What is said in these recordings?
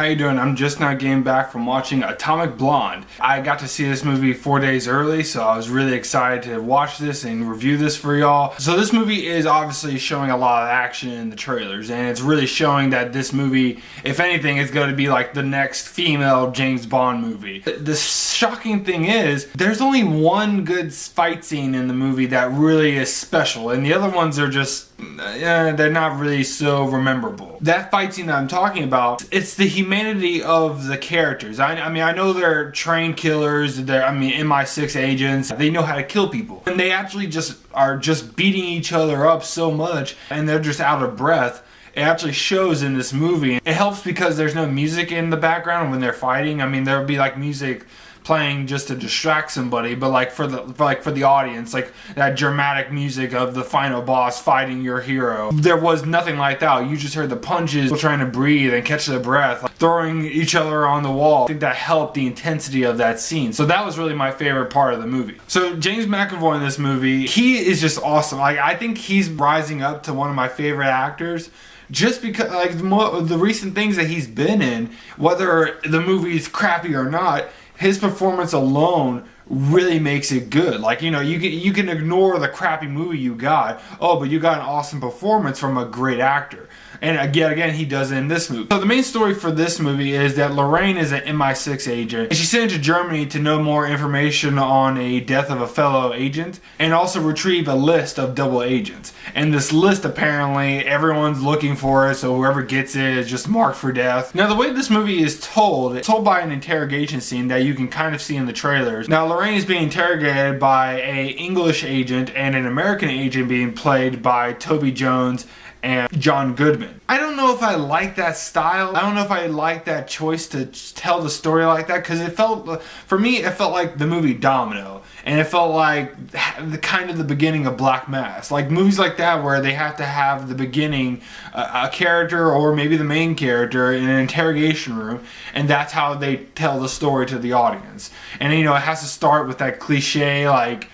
you doing? I'm just now getting back from watching Atomic Blonde. I got to see this movie 4 days early, so I was really excited to watch this and review this for y'all. So this movie is obviously showing a lot of action in the trailers, and it's really showing that this movie, if anything, is going to be like the next female James Bond movie. The shocking thing is, there's only one good fight scene in the movie that really is special, and the other ones are just, they're not really so memorable. That fight scene that I'm talking about, it's the humanity of the characters. I mean, I know they're trained killers, they're, MI6 agents, they know how to kill people. And they actually are just beating each other up so much, and they're just out of breath. It actually shows in this movie. It helps because there's no music in the background when they're fighting. I mean, there'll be like music playing just to distract somebody, but like for the audience, like that dramatic music of the final boss fighting your hero. There was nothing like that. You just heard the punches, trying to breathe and catch their breath, like throwing each other on the wall. I think that helped the intensity of that scene. So that was really my favorite part of the movie. So James McAvoy in this movie, he is just awesome. Like, I think he's rising up to one of my favorite actors. Just because, like, the recent things that he's been in, whether the movie's crappy or not, his performance alone really makes it good. Like, you know, you can ignore the crappy movie you got. Oh, but you got an awesome performance from a great actor. And again, he does it in this movie. So the main story for this movie is that Lorraine is an MI6 agent. And she's sent to Germany to know more information on a death of a fellow agent and also retrieve a list of double agents. And this list, apparently, everyone's looking for it, so whoever gets it is just marked for death. Now, the way this movie is told, it's told by an interrogation scene that you can kind of see in the trailers. Now, Lorraine is being interrogated by an English agent and an American agent being played by Toby Jones and John Goodman. I don't know if I like that style. I don't know if I like that choice to tell the story like that, because it felt, for me, it felt like the movie Domino, and it felt like the beginning of Black Mass. Like movies like that where they have to have the beginning, a character or maybe the main character in an interrogation room, and that's how they tell the story to the audience. And you know, it has to start with that cliche like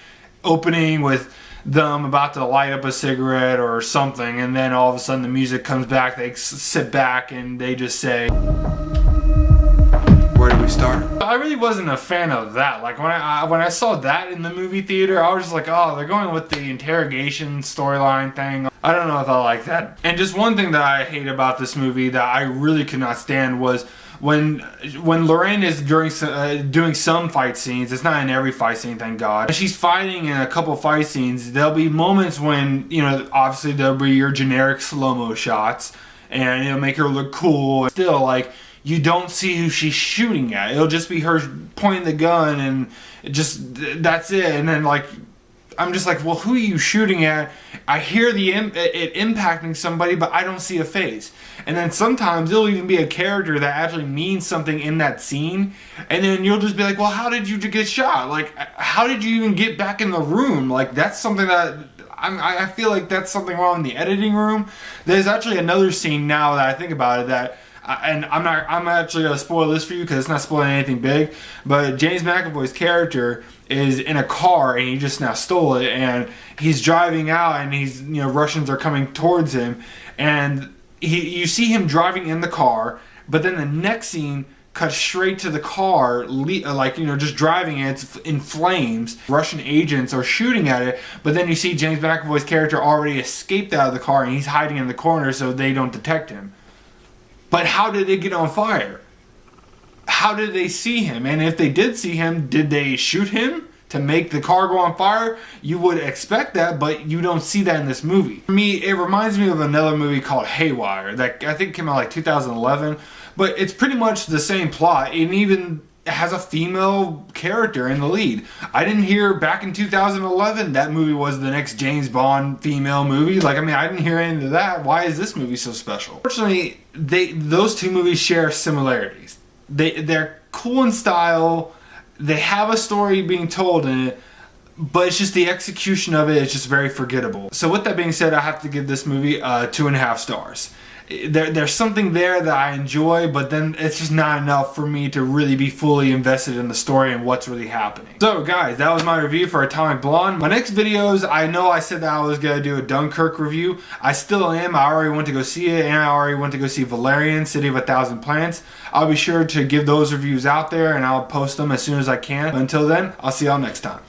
opening with them about to light up a cigarette or something, and then all of a sudden the music comes back, they sit back and they just say, "Where do we start?" I really wasn't a fan of that. Like when I saw that in the movie theater, I was just like, oh, they're going with the interrogation storyline thing. I don't know if I like that. And just one thing that I hate about this movie that I really could not stand was when Lorraine is doing some fight scenes. It's not in every fight scene, thank God. When she's fighting in a couple fight scenes, there'll be moments when, you know, obviously there'll be your generic slow-mo shots, and it'll make her look cool. Still, like, you don't see who she's shooting at. It'll just be her pointing the gun, and that's it. And then, like, I'm just like, well, who are you shooting at? I hear it impacting somebody, but I don't see a face. And then sometimes it'll even be a character that actually means something in that scene, and then you'll just be like, well, how did you get shot? Like, how did you even get back in the room? Like, that's something that I feel like that's something wrong in the editing room. There's actually another scene now that I think about it that, and I'm actually gonna spoil this for you because it's not spoiling anything big, but James McAvoy's character is in a car and he just now stole it, and he's driving out, and Russians are coming towards him, and you see him driving in the car, but then the next scene cuts straight to the car, just driving it, it's in flames. Russian agents are shooting at it, but then you see James McAvoy's character already escaped out of the car and he's hiding in the corner so they don't detect him. But how did it get on fire? How did they see him? And if they did see him, did they shoot him to make the car go on fire? You would expect that, but you don't see that in this movie. For me, it reminds me of another movie called Haywire that I think came out like 2011, but it's pretty much the same plot, and even has a female character in the lead. I didn't hear back in 2011 that movie was the next James Bond female movie. Like, I didn't hear any of that. Why is this movie so special? Fortunately, those two movies share similarities. They're cool in style. They have a story being told in it, but it's just the execution of it is just very forgettable. So with that being said, I have to give this movie 2.5 stars. there's something there that I enjoy, but then it's just not enough for me to really be fully invested in the story and what's really happening. So guys, that was my review for Atomic Blonde. My next videos, I know I said that I was going to do a Dunkirk review. I still am. I already went to go see it, and I already went to go see Valerian, City of a Thousand Planets. I'll be sure to give those reviews out there, and I'll post them as soon as I can. But until then, I'll see y'all next time.